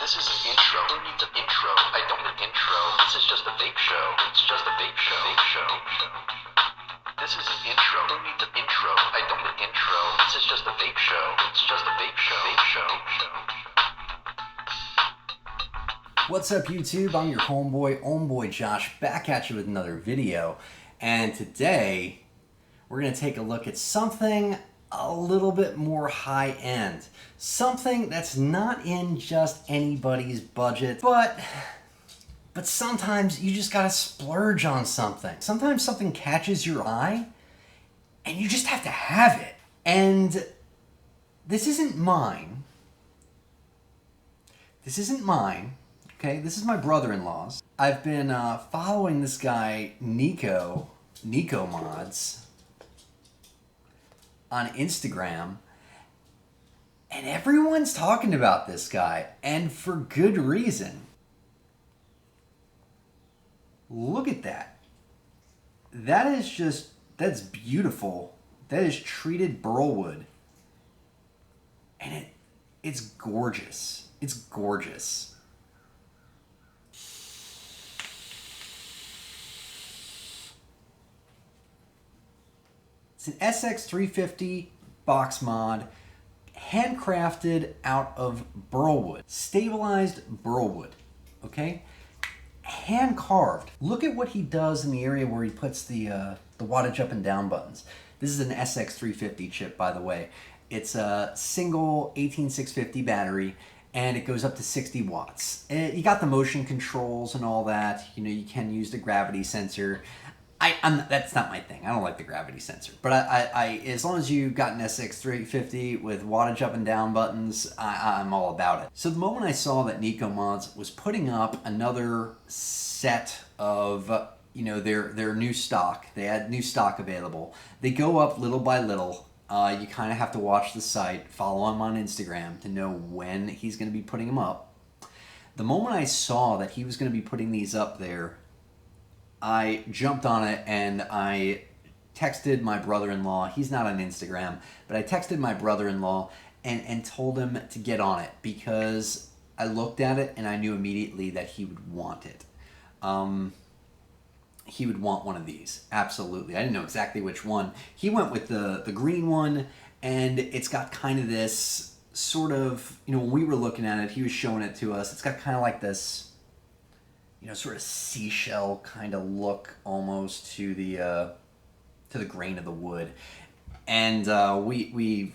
This is an intro. Who needs an intro? I don't need an intro. This is just a vape show. It's just a vape show. Vape show. This is an intro. Who needs an intro? I don't need an intro. This is just a vape show. It's just a vape show. Vape show. What's up, YouTube? I'm your homeboy Josh, back at you with another video. And today, we're going to take a look at something a little bit more high-end. Something that's not in just anybody's budget, but sometimes you just gotta splurge on something. Sometimes something catches your eye, and you just have to have it. And this isn't mine. Okay, this is my brother-in-law's. I've been following this guy, Nicomods, on Instagram, and everyone's talking about this guy, and for good reason. Look at that. That's beautiful. That is treated burlwood. And it's gorgeous. It's gorgeous. It's an SX350 Boxmod, handcrafted out of burlwood, stabilized burlwood, okay? Hand carved. Look at what he does in the area where he puts the wattage up and down buttons. This is an SX350 chip, by the way. It's a single 18650 battery, and it goes up to 60 watts. You got the motion controls and all that. You know, you can use the gravity sensor. That's not my thing. I don't like the gravity sensor. But as long as you got an SX350 with wattage up and down buttons, I'm all about it. So the moment I saw that Nicomods was putting up another set of, you know, their new stock, they had new stock available. They go up little by little. You kind of have to watch the site, follow him on Instagram to know when he's going to be putting them up. The moment I saw that he was going to be putting these up there, I jumped on it and I texted my brother-in-law. He's not on Instagram, but I texted my brother-in-law and told him to get on it because I looked at it and I knew immediately that he would want it. He would want one of these, absolutely. I didn't know exactly which one. He went with the green one, and it's got kind of this sort of, you know, when we were looking at it, he was showing it to us. It's got kind of like this, you know, sort of seashell kind of look almost to the grain of the wood. And we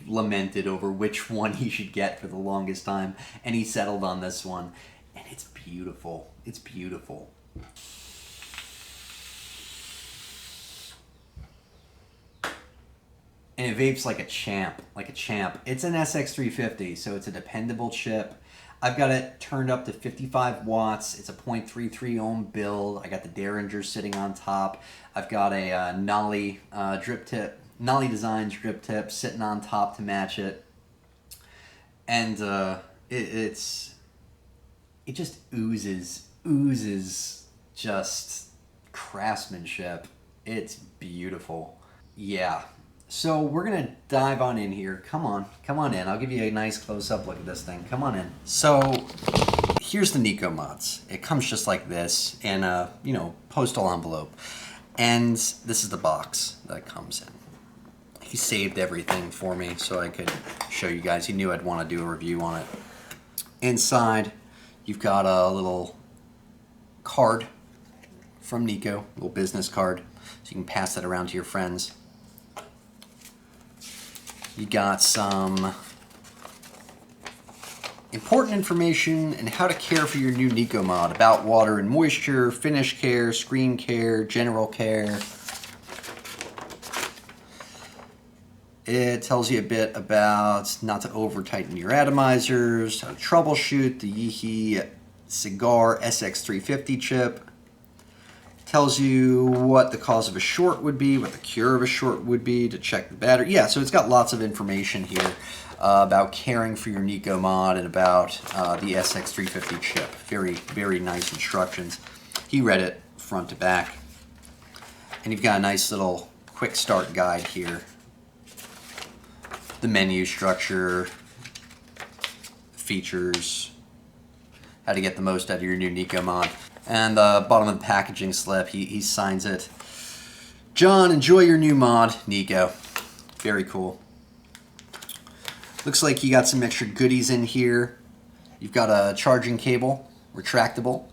lamented over which one he should get for the longest time, and he settled on this one, and it's beautiful. It's beautiful. And it vapes like a champ, It's an SX350, so it's a dependable chip. I've got it turned up to 55 watts. It's a 0.33 ohm build. I got the Derringer sitting on top. I've got a Nolly drip tip, Nolly Designs drip tip sitting on top to match it. And it just oozes just craftsmanship. It's beautiful. Yeah. So we're going to dive on in here. Come on in. I'll give you a nice close-up look at this thing. Come on in. So here's the Nicomods. It comes just like this in a, you know, postal envelope. And this is the box that it comes in. He saved everything for me so I could show you guys. He knew I'd want to do a review on it. Inside, you've got a little card from Nico, a little business card, so you can pass that around to your friends. You got some important information on how to care for your new Nicomod, about water and moisture, finish care, screen care, general care. It tells you a bit about not to over-tighten your atomizers, how to troubleshoot the yihi hcigar SX350 chip. Tells you what the cause of a short would be, what the cure of a short would be, to check the battery. Yeah, so it's got lots of information here about caring for your Nicomod and about the SX350 chip. Very, very nice instructions. He read it front to back. And you've got a nice little quick start guide here. The menu structure, features, how to get the most out of your new Nicomod. And the bottom of the packaging slip, he signs it. John, enjoy your new mod, Nico. Very cool. Looks like you got some extra goodies in here. You've got a charging cable, retractable.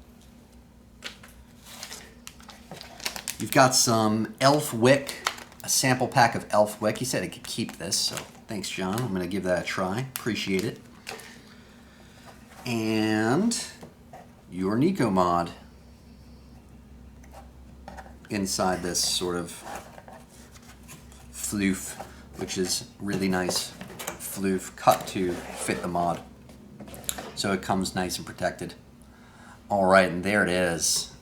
You've got some elf wick, a sample pack of elf wick. He said he could keep this, so thanks, John. I'm going to give that a try. Appreciate it. And your Nicomod inside this sort of floof, which is really nice floof cut to fit the mod. So it comes nice and protected. All right, and there it is.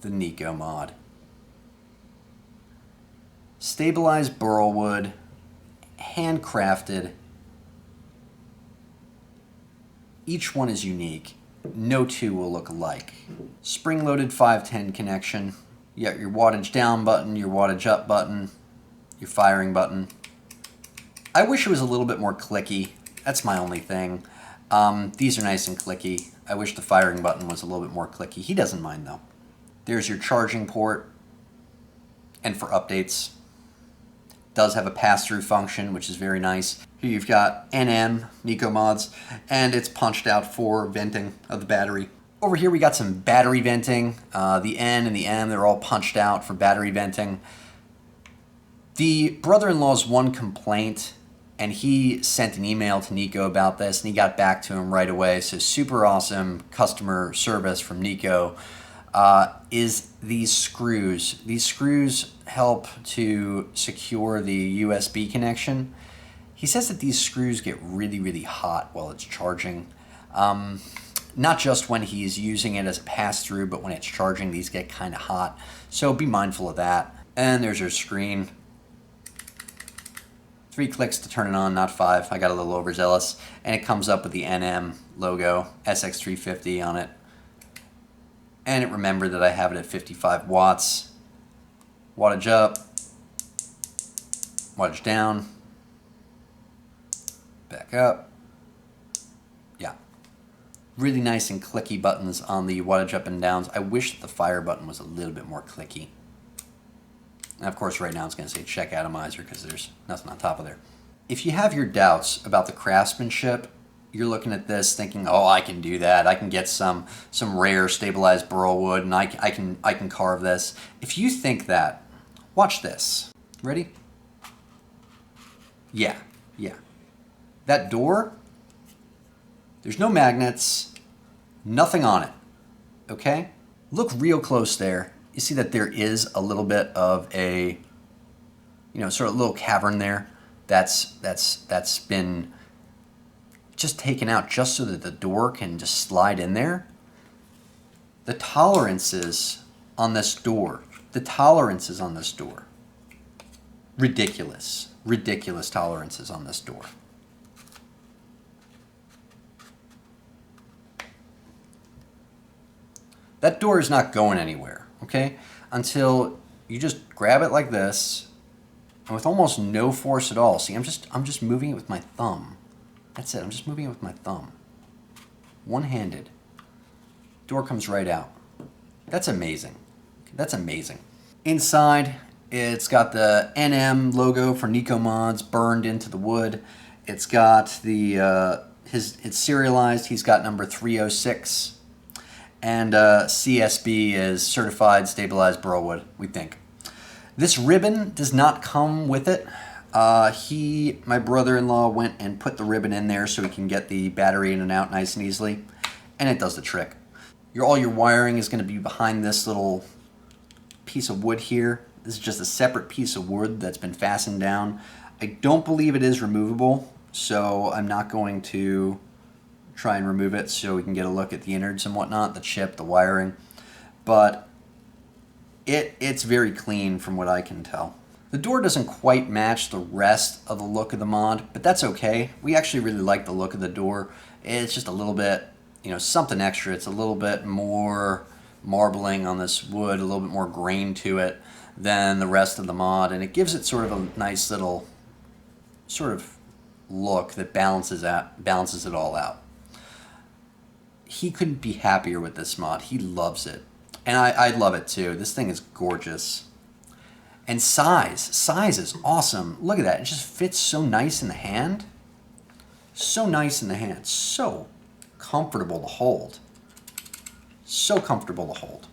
The Nicomod. Stabilized burlwood, handcrafted. Each one is unique. No two will look alike. Spring-loaded 510 connection. You got your wattage down button, your wattage up button, your firing button. I wish it was a little bit more clicky. That's my only thing. These are nice and clicky. I wish the firing button was a little bit more clicky. He doesn't mind though. There's your charging port. And for updates, does have a pass-through function, which is very nice. Here you've got NM, Nicomods, and it's punched out for venting of the battery. Over here we got some battery venting. The N and the M, they're all punched out for battery venting. The brother-in-law's one complaint, and he sent an email to Nico about this, and he got back to him right away. So super awesome customer service from Nico. Is these screws. These screws help to secure the USB connection. He says that these screws get really, really hot while it's charging. Not just when he's using it as a pass-through, but when it's charging, these get kind of hot. So be mindful of that. And there's your screen. 3 clicks to turn it on, not 5. I got a little overzealous. And it comes up with the NM logo, SX350 on it. And it remembered that I have it at 55 watts. Wattage up, wattage down, back up. Yeah. Really nice and clicky buttons on the wattage up and downs. I wish that the fire button was a little bit more clicky. And of course right now it's going to say check atomizer because there's nothing on top of there. If you have your doubts about the craftsmanship, you're looking at this thinking, oh, I can do that. I can get some rare stabilized burl wood and I can carve this. If you think that, watch this. Ready? Yeah. That door, there's no magnets, nothing on it, okay? Look real close there. You see that there is a little bit of a, sort of little cavern there that's been just taken out just so that the door can just slide in there. The tolerances on this door, ridiculous tolerances on this door. That door is not going anywhere, okay? Until you just grab it like this, and with almost no force at all. See, I'm just moving it with my thumb. That's it, I'm just moving it with my thumb. One-handed. Door comes right out. That's amazing. That's amazing. Inside, it's got the NM logo for Nicomods burned into the wood. It's got the, it's serialized. He's got number 306. And CSB is Certified Stabilized Burlwood, we think. This ribbon does not come with it. My brother-in-law went and put the ribbon in there so he can get the battery in and out nice and easily. And it does the trick. All your wiring is going to be behind this little piece of wood here. This is just a separate piece of wood that's been fastened down. I don't believe it is removable, so I'm not going to try and remove it so we can get a look at the innards and whatnot, the chip, the wiring. But it's very clean from what I can tell. The door doesn't quite match the rest of the look of the mod, but that's okay. We actually really like the look of the door. It's just a little bit, something extra. It's a little bit more marbling on this wood, a little bit more grain to it than the rest of the mod, and it gives it sort of a nice little sort of look that balances it all out. he couldn't be happier with this mod. He loves it. And I love it too. This thing is gorgeous. And size is awesome. Look at that. It just fits so nice in the hand. So nice in the hand. So comfortable to hold. So comfortable to hold.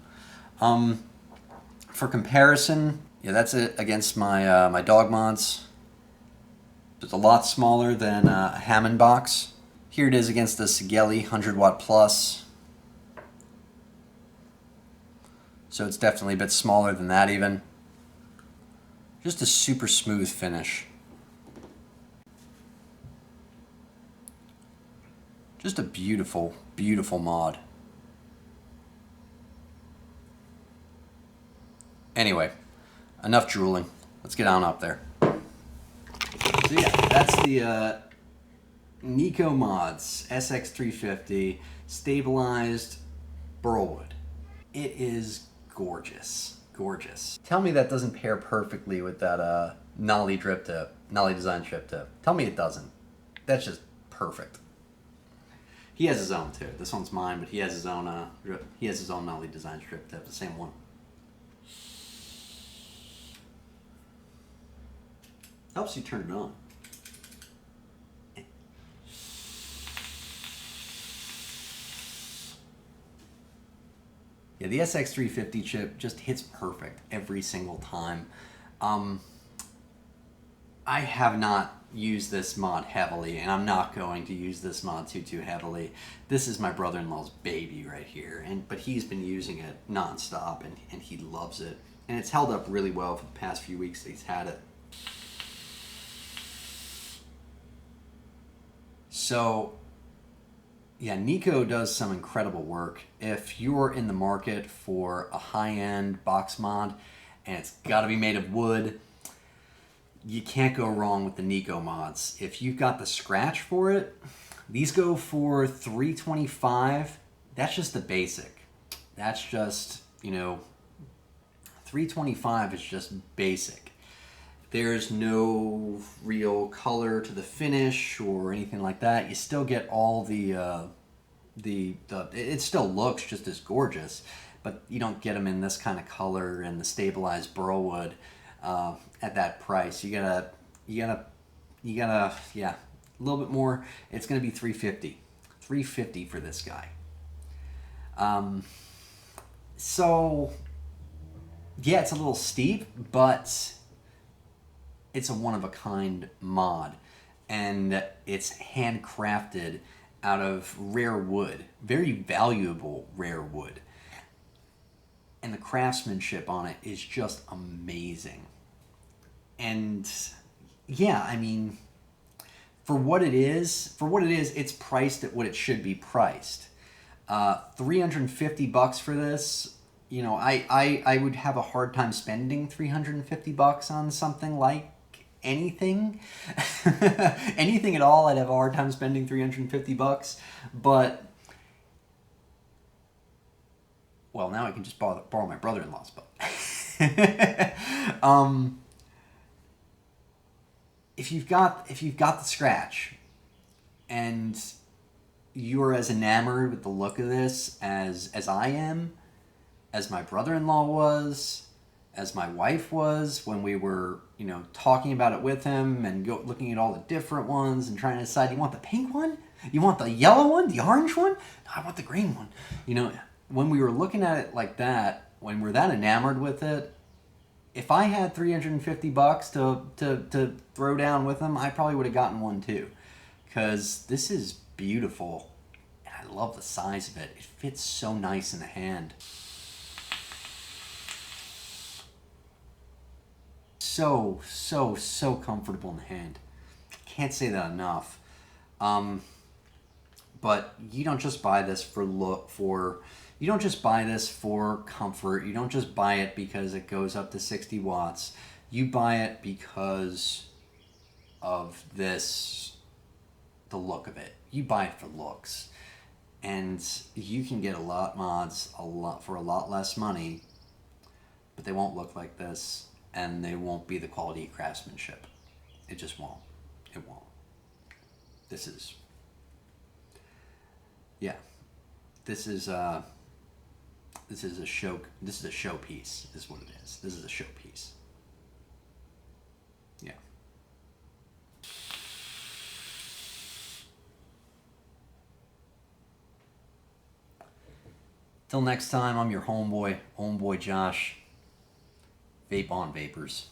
For comparison, yeah, that's it against my my dog mods. It's a lot smaller than a Hammond box. Here it is against the Sigeli 100 watt plus. So it's definitely a bit smaller than that even. Just a super smooth finish. Just a beautiful, beautiful mod. Anyway, enough drooling. Let's get on up there. So yeah, that's the Nicomods SX350 stabilized burlwood. It is gorgeous, gorgeous. Tell me that doesn't pair perfectly with that Nolly drip tip, Nolly design drip tip. Tell me it doesn't. That's just perfect. He has his own too. This one's mine, but he has his own Nolly design drip tip, the same one. Helps you turn it on. Yeah, the SX350 chip just hits perfect every single time. I have not used this mod heavily, and I'm not going to use this mod too heavily. This is my brother-in-law's baby right here, but he's been using it non-stop, and he loves it. And it's held up really well for the past few weeks that he's had it. So, yeah, Nico does some incredible work. If you're in the market for a high-end box mod and it's got to be made of wood, you can't go wrong with the Nicomods. If you've got the scratch for it, these go for $325. That's just the basic. That's just, you know, $325 is just basic. There's no real color to the finish or anything like that. You still get all it still looks just as gorgeous, but you don't get them in this kind of color and the stabilized burlwood at that price. You gotta, yeah, a little bit more. It's gonna be $350. $350 for this guy. So yeah, it's a little steep, but it's a one-of-a-kind mod, and it's handcrafted out of rare wood, very valuable rare wood. And the craftsmanship on it is just amazing. And yeah, I mean, for what it is, it's priced at what it should be priced. $350 for this. You know, I would have a hard time spending $350 on something like anything. Anything at all, I'd have a hard time spending $350. But, well, now I can just borrow my brother-in-law's, but if you've got the scratch and you're as enamored with the look of this as I am, as my brother-in-law was, as my wife was when we were, you know, talking about it with him and looking at all the different ones and trying to decide, you want the pink one? You want the yellow one? The orange one? No, I want the green one. You know, when we were looking at it like that, when we're that enamored with it, if I had $350 to throw down with them, I probably would have gotten one too. Because this is beautiful. And I love the size of it. It fits so nice in the hand. So comfortable in the hand. Can't say that enough. But you don't just buy this you don't just buy this for comfort. You don't just buy it because it goes up to 60 watts. You buy it because of the look of it. You buy it for looks. And you can get a lot mods for a lot less money, but they won't look like this. And they won't be the quality of craftsmanship. It just won't. It won't. This is, yeah. This is a show. This is a showpiece. Is what it is. This is a showpiece. Yeah. Till next time, I'm your homeboy Josh. Vape on, vapors.